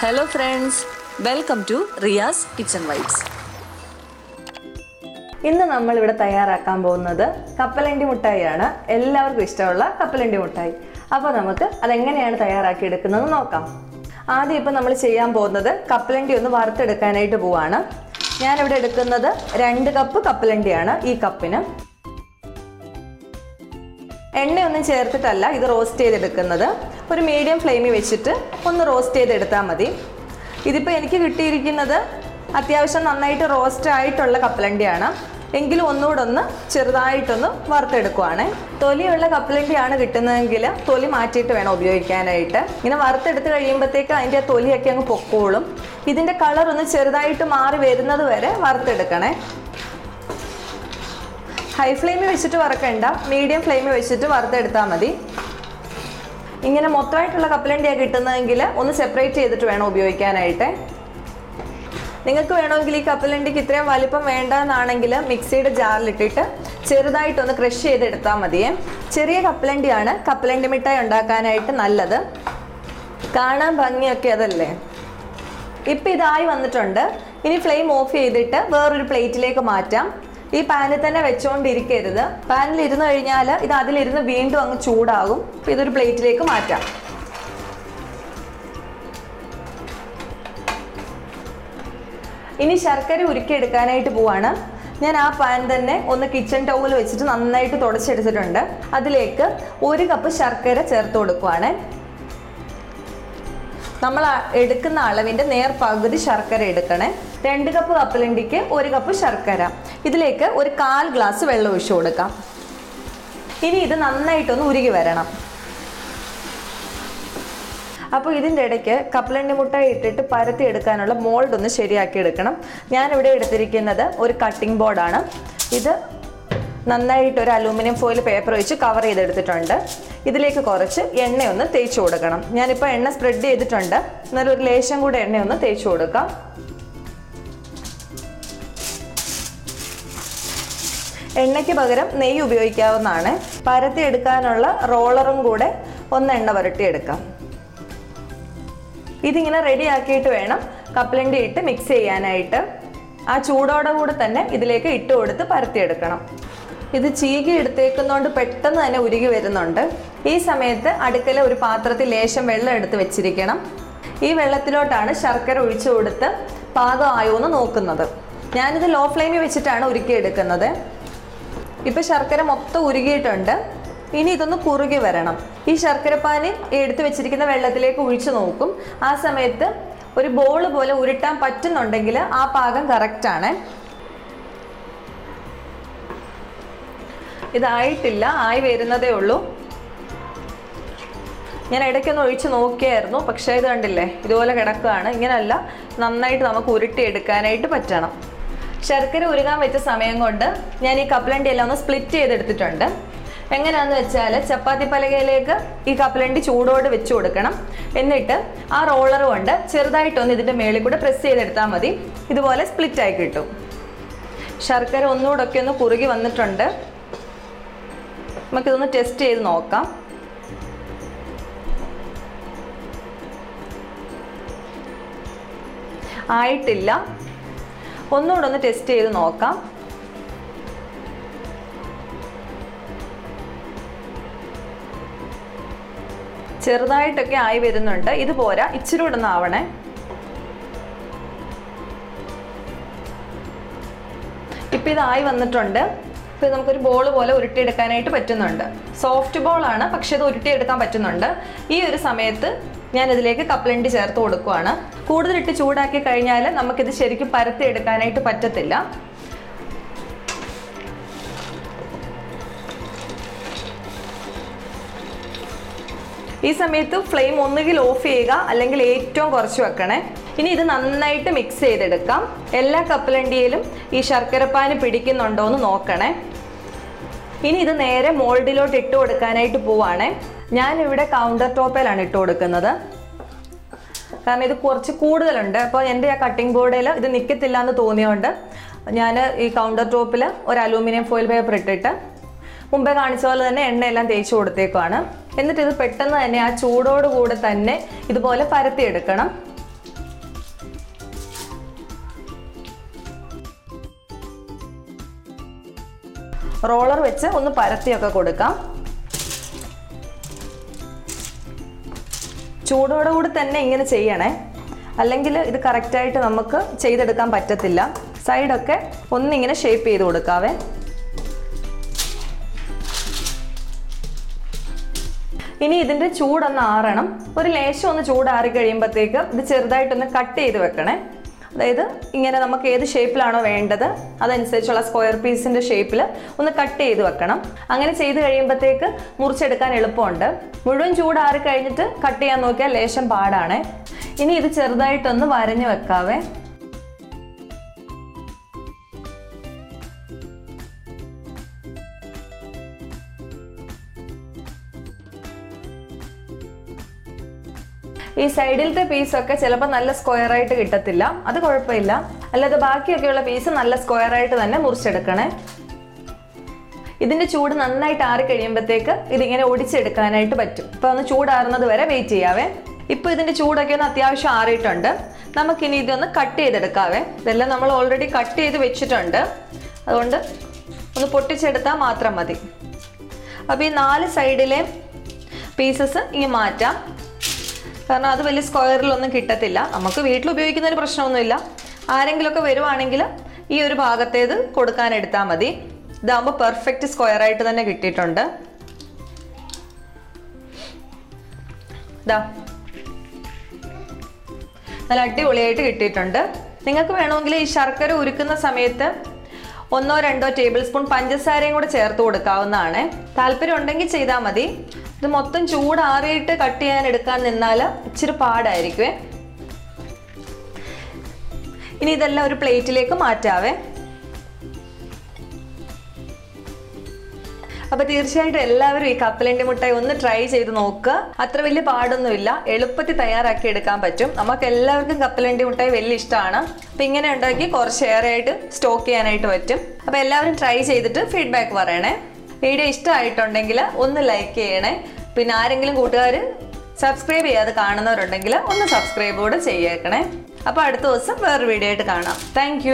Hello friends, welcome to Riya's Kitchen Vibes. ഇന്ന് നമ്മൾ ഇവിടെ തയ്യാറാക്കാൻ പോകുന്നത് കപ്പലണ്ടി മുട്ടായിയാണ്. എല്ലാവർക്കും ഇഷ്ടമുള്ള കപ്പലണ്ടി മുട്ടായി. അപ്പോൾ നമുക്ക് അതെങ്ങനെയാണ് തയ്യാറാക്കി എടുക്കുന്നതെന്ന് നോക്കാം. ആദ്യം ഇപ്പോൾ നമ്മൾ ചെയ്യാൻ പോകുന്നത് കപ്പലണ്ടി ഒന്ന് വറുത്തെടുക്കാനായിട്ട് പോവാണ്. ഞാനിവിടെ എടുക്കുന്നത് 2 കപ്പ് കപ്പലണ്ടിയാണ് ഈ കപ്പിന്. എണ്ണയൊന്നും ചേർത്തിട്ടല്ല ഇത് റോസ്റ്റ് ചെയ്തെടുക്കുന്നത്. ഒരു മീഡിയം ഫ്ലെയിമിൽ വെച്ചിട്ട് ഒന്ന് റോസ്റ്റ് ചെയ്തെടുത്താൽ മതി. ഇതിപ്പോൾ എനിക്ക് കിട്ടിയിരിക്കുന്നത് അത്യാവശ്യം നന്നായിട്ട് റോസ്റ്റ് ആയിട്ടുള്ള കപ്പലണ്ടിയാണ്. എങ്കിലും ഒന്നുകൂടെ ഒന്ന് ചെറുതായിട്ടൊന്ന് വറുത്തെടുക്കുവാണ്. തൊലിയുള്ള കപ്പലണ്ടിയാണ് കിട്ടുന്നതെങ്കിൽ തൊലി മാറ്റിയിട്ട് വേണം ഉപയോഗിക്കാനായിട്ട്. ഇങ്ങനെ വറുത്തെടുത്ത് കഴിയുമ്പോഴത്തേക്ക് അതിൻ്റെ തൊലിയൊക്കെ അങ്ങ് പൊക്കോളും. ഇതിൻ്റെ കളർ ഒന്ന് ചെറുതായിട്ട് മാറി വരുന്നത് വരെ വറുത്തെടുക്കണേ. ഹൈ ഫ്ലെയിമിൽ വെച്ചിട്ട് വറക്കണ്ട, മീഡിയം ഫ്ലെയിമിൽ വെച്ചിട്ട് വറുത്തെടുത്താൽ മതി. ഇങ്ങനെ മൊത്തമായിട്ടുള്ള കപ്പലണ്ടിയാണ് കിട്ടുന്നതെങ്കിൽ ഒന്ന് സെപ്പറേറ്റ് ചെയ്തിട്ട് വേണം ഉപയോഗിക്കാനായിട്ട്. നിങ്ങൾക്ക് വേണമെങ്കിൽ ഈ കപ്പലണ്ടിക്ക് ഇത്രയും വലിപ്പം വേണ്ടെന്നാണെങ്കിൽ മിക്സിയുടെ ജാറിലിട്ടിട്ട് ചെറുതായിട്ടൊന്ന് ക്രഷ് ചെയ്തെടുത്താൽ മതിയേ. ചെറിയ കപ്പലണ്ടിയാണ് കപ്പലണ്ടി മിഠായി ഉണ്ടാക്കാനായിട്ട് നല്ലത്. കാണാൻ ഭംഗിയൊക്കെ അതല്ലേ. ഇപ്പം ഇതായി വന്നിട്ടുണ്ട്. ഇനി ഫ്ലെയിം ഓഫ് ചെയ്തിട്ട് വേറൊരു പ്ലേറ്റിലേക്ക് മാറ്റാം. ഈ പാനിൽ തന്നെ വെച്ചുകൊണ്ടിരിക്കരുത്. പാനിൽ ഇരുന്ന് കഴിഞ്ഞാൽ ഇത് അതിലിരുന്ന് വീണ്ടും അങ്ങ് ചൂടാകും. ഇതൊരു പ്ലേറ്റിലേക്ക് മാറ്റാം. ഇനി ശർക്കര ഉരുക്കിയെടുക്കാനായിട്ട് പോവാണ്. ഞാൻ ആ പാൻ തന്നെ ഒന്ന് കിച്ചൺ ടൗവൽ വെച്ചിട്ട് നന്നായിട്ട് തുടച്ചെടുത്തിട്ടുണ്ട്. അതിലേക്ക് 1 കപ്പ് ശർക്കര ചേർത്ത് കൊടുക്കുവാണ്. നമ്മൾ എടുക്കുന്ന അളവിൻ്റെ നേർപകുതി ശർക്കര എടുക്കണേ. 2 കപ്പ് കപ്പലണ്ടിക്ക് 1 കപ്പ് ശർക്കര. ഇതിലേക്ക് ഒരു 1/4 ഗ്ലാസ് വെള്ളം ഒഴിച്ചു കൊടുക്കാം. ഇനി ഇത് നന്നായിട്ടൊന്ന് ഉരുകി വരണം. അപ്പോൾ ഇതിൻ്റെ ഇടയ്ക്ക് കപ്പലണ്ടി മുട്ടായി ഇട്ടിട്ട് പരത്തി എടുക്കാനുള്ള മോൾഡ് ഒന്ന് ശരിയാക്കി എടുക്കണം. ഞാനിവിടെ എടുത്തിരിക്കുന്നത് ഒരു കട്ടിംഗ് ബോർഡാണ്. ഇത് നന്നായിട്ട് ഒരു അലൂമിനിയം ഫോയിൽ പേപ്പർ വെച്ച് കവർ ചെയ്തെടുത്തിട്ടുണ്ട്. ഇതിലേക്ക് കുറച്ച് എണ്ണയൊന്ന് തേച്ച് കൊടുക്കണം. ഞാനിപ്പോൾ എണ്ണ സ്പ്രെഡ് ചെയ്തിട്ടുണ്ട്. എന്നാലും ഒരു ലേശം കൂടെ എണ്ണയൊന്ന് തേച്ച് കൊടുക്കാം. എണ്ണയ്ക്ക് പകരം നെയ്യ് ഉപയോഗിക്കാവുന്നതാണ്. പരത്തി എടുക്കാനുള്ള റോളറും കൂടെ ഒന്ന് എണ്ണ പുരട്ടിയെടുക്കാം. ഇതിങ്ങനെ റെഡി ആക്കിയിട്ട് വേണം കപ്പലണ്ടി ഇട്ട് മിക്സ് ചെയ്യാനായിട്ട്. ആ ചൂടോടെ കൂടെ തന്നെ ഇതിലേക്ക് ഇട്ട് കൊടുത്ത് പരത്തിയെടുക്കണം. ഇത് ചീകി എടുത്തേക്കുന്നതുകൊണ്ട് പെട്ടെന്ന് തന്നെ ഉരുകി വരുന്നുണ്ട്. ഈ സമയത്ത് അടുക്കല ഒരു പാത്രത്തിൽ ലേശം വെള്ളം എടുത്ത് വെച്ചിരിക്കണം. ഈ വെള്ളത്തിലോട്ടാണ് ശർക്കര ഒഴിച്ചു കൊടുത്ത് പാകമായോ എന്ന് നോക്കുന്നത്. ഞാനിത് ലോ ഫ്ലെയിമിൽ വെച്ചിട്ടാണ് ഉരുക്കിയെടുക്കുന്നത്. ഇപ്പം ശർക്കര മൊത്തം ഉരുകിയിട്ടുണ്ട്. ഇനി ഇതൊന്ന് കുറുകി വരണം. ഈ ശർക്കരപ്പാനി എടുത്ത് വെച്ചിരിക്കുന്ന വെള്ളത്തിലേക്ക് ഒഴിച്ചു നോക്കും. ആ സമയത്ത് ഒരു ബോൾ പോലെ ഉരുട്ടാൻ പറ്റുന്നുണ്ടെങ്കിൽ ആ പാകം കറക്റ്റാണ്. ഇതായിട്ടില്ല, ആയി വരുന്നതേ ഉള്ളൂ. ഞാൻ ഇടയ്ക്കൊന്ന് ഒഴിച്ച് നോക്കിയായിരുന്നു, പക്ഷേ ഇത് കണ്ടില്ലേ ഇതുപോലെ കിടക്കുകയാണ്. ഇങ്ങനെയല്ല, നന്നായിട്ട് നമുക്ക് ഉരുട്ടിയെടുക്കാനായിട്ട് പറ്റണം. ശർക്കര ഉരുകാൻ വെച്ച സമയം കൊണ്ട് ഞാൻ ഈ കപ്പലണ്ടി എല്ലാം ഒന്ന് സ്പ്ലിറ്റ് ചെയ്തെടുത്തിട്ടുണ്ട്. എങ്ങനെയാണെന്ന് വെച്ചാൽ ചപ്പാത്തി പലകയിലേക്ക് ഈ കപ്പലണ്ടി ചൂടോട് വെച്ച് കൊടുക്കണം. എന്നിട്ട് ആ റോളർ കൊണ്ട് ചെറുതായിട്ടൊന്ന് ഇതിൻ്റെ മേളിൽ കൂടെ പ്രസ് ചെയ്തെടുത്താൽ മതി. ഇതുപോലെ സ്പ്ലിറ്റായി കിട്ടും. ശർക്കര ഒന്നുകൂടെ ഒക്കെ ഒന്ന് കുറുകി വന്നിട്ടുണ്ട്. നമുക്കിതൊന്ന് ടെസ്റ്റ് ചെയ്ത് നോക്കാം. ആയിട്ടില്ല, ഒന്നുകൂടെ ഒന്ന് ടെസ്റ്റ് ചെയ്ത് നോക്കാം. ചെറുതായിട്ടൊക്കെ ആയി വരുന്നുണ്ട്. ഇത് പോരാ, ഇച്ചിരി കൂടെ ഒന്ന് ആവണേ. ഇപ്പം ഇതായി വന്നിട്ടുണ്ട്. ഇപ്പോൾ നമുക്കൊരു ബോൾ പോലെ ഉരുട്ടിയെടുക്കാനായിട്ട് പറ്റുന്നുണ്ട്. സോഫ്റ്റ് ബോളാണ്, പക്ഷെ ഇത് ഉരുട്ടിയെടുക്കാൻ പറ്റുന്നുണ്ട്. ഈ ഒരു സമയത്ത് ഞാൻ ഇതിലേക്ക് കപ്പലണ്ടി ചേർത്ത് കൊടുക്കുവാണ്. കൂടുതലിട്ട് ചൂടാക്കി കഴിഞ്ഞാൽ നമുക്കിത് ശരിക്കും പരത്തി എടുക്കാനായിട്ട് പറ്റത്തില്ല. ഈ സമയത്ത് ഫ്ലെയിം ഒന്നുകിൽ ഓഫ് ചെയ്യുക, അല്ലെങ്കിൽ ഏറ്റവും കുറച്ച് വെക്കണേ. ഇനി ഇത് നന്നായിട്ട് മിക്സ് ചെയ്തെടുക്കാം. എല്ലാ കപ്പലണ്ടിയിലും ഈ ശർക്കരപ്പാനി പിടിക്കുന്നുണ്ടോ എന്ന് നോക്കണേ. ഇനി ഇത് നേരെ മോൾഡിലോട്ട് ഇട്ട് കൊടുക്കാനായിട്ട് പോവാണേ. ഞാനിവിടെ കൗണ്ടർ ടോപ്പിലാണ് ഇട്ട് കൊടുക്കുന്നത്. കാരണം ഇത് കുറച്ച് കൂടുതലുണ്ട്. അപ്പോൾ എൻ്റെ ആ കട്ടിംഗ് ബോർഡിൽ ഇത് നിൽക്കത്തില്ല എന്ന് തോന്നിയോണ്ട് ഞാൻ ഈ കൗണ്ടർ ടോപ്പിൽ ഒരു അലൂമിനിയം ഫോയിൽ പേപ്പർ ഇട്ടിട്ട് മുമ്പേ കാണിച്ച പോലെ തന്നെ എണ്ണയെല്ലാം തേച്ച് കൊടുത്തേക്കുവാണ്. എന്നിട്ട് ഇത് പെട്ടെന്ന് തന്നെ ആ ചൂടോടുകൂടെ തന്നെ ഇതുപോലെ പരത്തിയെടുക്കണം. റോളർ വെച്ച് ഒന്ന് പരത്തിയൊക്കെ കൊടുക്കാം. ചൂടോടുകൂടി തന്നെ ഇങ്ങനെ ചെയ്യണേ, അല്ലെങ്കിൽ ഇത് കറക്റ്റായിട്ട് നമുക്ക് ചെയ്തെടുക്കാൻ പറ്റത്തില്ല. സൈഡൊക്കെ ഒന്നിങ്ങനെ ഷേപ്പ് ചെയ്ത് കൊടുക്കാവേ. ഇനി ഇതിൻ്റെ ചൂടൊന്ന് ആറണം. ഒരു ലേശം ഒന്ന് ചൂടാറി കഴിയുമ്പോഴത്തേക്ക് ഇത് ചെറുതായിട്ടൊന്ന് കട്ട് ചെയ്ത് വെക്കണേ. അതായത് ഇങ്ങനെ നമുക്ക് ഏത് ഷേപ്പിലാണോ വേണ്ടത് അതനുസരിച്ചുള്ള സ്ക്വയർ പീസിൻ്റെ ഷേപ്പിൽ ഒന്ന് കട്ട് ചെയ്ത് വെക്കണം. അങ്ങനെ ചെയ്ത് കഴിയുമ്പോഴത്തേക്ക് മുറിച്ചെടുക്കാൻ എളുപ്പമുണ്ട്. മുഴുവൻ ചൂടാറി കഴിഞ്ഞിട്ട് കട്ട് ചെയ്യാൻ നോക്കിയാൽ ലേശം പാടാണ്. ഇനി ഇത് ചെറുതായിട്ടൊന്ന് വരഞ്ഞു വെക്കാവേ. ഈ സൈഡിലത്തെ പീസൊക്കെ ചിലപ്പോൾ നല്ല സ്ക്വയർ ആയിട്ട് കിട്ടത്തില്ല, അത് കുഴപ്പമില്ല. അല്ലാതെ ബാക്കിയൊക്കെയുള്ള പീസ് നല്ല സ്ക്വയർ ആയിട്ട് തന്നെ മുറിച്ചെടുക്കണേ. ഇതിൻ്റെ ചൂട് നന്നായിട്ട് ആറി കഴിയുമ്പോഴത്തേക്ക് ഇതിങ്ങനെ ഒടിച്ചെടുക്കാനായിട്ട് പറ്റും. ഇപ്പോൾ ഒന്ന് ചൂടാറുന്നത് വരെ വെയിറ്റ് ചെയ്യാവേ. ഇപ്പോൾ ഇതിൻ്റെ ചൂടൊക്കെ ഒന്ന് അത്യാവശ്യം ആറിയിട്ടുണ്ട്. നമുക്കിനി ഇതൊന്ന് കട്ട് ചെയ്തെടുക്കാവേ. ഇതെല്ലാം നമ്മൾ ഓൾറെഡി കട്ട് ചെയ്ത് വെച്ചിട്ടുണ്ട്, അതുകൊണ്ട് ഒന്ന് പൊട്ടിച്ചെടുത്താൽ മാത്രം മതി. അപ്പോൾ ഈ 4 സൈഡിലെ പീസസ് ഇങ്ങനെ മാറ്റാം. കാരണം അത് വലിയ സ്ക്വയറിലൊന്നും കിട്ടത്തില്ല. നമുക്ക് വീട്ടിൽ ഉപയോഗിക്കുന്നതിന് പ്രശ്നമൊന്നുമില്ല. ആരെങ്കിലുമൊക്കെ വരുവാണെങ്കിൽ ഈ ഒരു ഭാഗത്തേത് കൊടുക്കാനെടുത്താൽ മതി. ഇതാകുമ്പോൾ പെർഫെക്റ്റ് സ്ക്വയർ ആയിട്ട് തന്നെ കിട്ടിയിട്ടുണ്ട്. ഇതാ നല്ല അടിപൊളിയായിട്ട് കിട്ടിയിട്ടുണ്ട്. നിങ്ങൾക്ക് വേണമെങ്കിൽ ഈ ശർക്കര ഉരുക്കുന്ന സമയത്ത് 1-2 ടേബിൾ സ്പൂൺ പഞ്ചസാരയും കൂടെ ചേർത്ത് കൊടുക്കാവുന്നതാണ്. താല്പര്യം ഉണ്ടെങ്കിൽ ചെയ്താൽ മതി. ഇത് മൊത്തം ചൂടാറിയിട്ട് കട്ട് ചെയ്യാൻ എടുക്കാൻ നിന്നാൽ ഇച്ചിരി പാടായിരിക്കുമേ. ഇനി ഇതെല്ലാം ഒരു പ്ലേറ്റിലേക്ക് മാറ്റാവേ. അപ്പോൾ തീർച്ചയായിട്ടും എല്ലാവരും ഈ കപ്പലണ്ടി മുട്ടായി ഒന്ന് ട്രൈ ചെയ്ത് നോക്കുക. അത്ര വലിയ പാടൊന്നുമില്ല, എളുപ്പത്തിൽ തയ്യാറാക്കി എടുക്കാൻ പറ്റും. നമുക്ക് എല്ലാവർക്കും കപ്പലണ്ടി മുട്ടായി വലിയ ഇഷ്ടമാണ്. അപ്പം ഇങ്ങനെ ഉണ്ടാക്കി കുറച്ചേറെ ആയിട്ട് സ്റ്റോക്ക് ചെയ്യാനായിട്ട് പറ്റും. അപ്പോൾ എല്ലാവരും ട്രൈ ചെയ്തിട്ട് ഫീഡ്ബാക്ക് പറയണേ. വീഡിയോ ഇഷ്ടമായിട്ടുണ്ടെങ്കിൽ ഒന്ന് ലൈക്ക് ചെയ്യണേ. പിന്നെ ആരെങ്കിലും കൂട്ടുകാർ സബ്സ്ക്രൈബ് ചെയ്യാതെ കാണുന്നവരുണ്ടെങ്കിൽ ഒന്ന് സബ്സ്ക്രൈബ് കൂടെ ചെയ്യേക്കണേ. അപ്പോൾ അടുത്ത ദിവസം വേറൊരു വീഡിയോ ആയിട്ട് കാണാം. താങ്ക്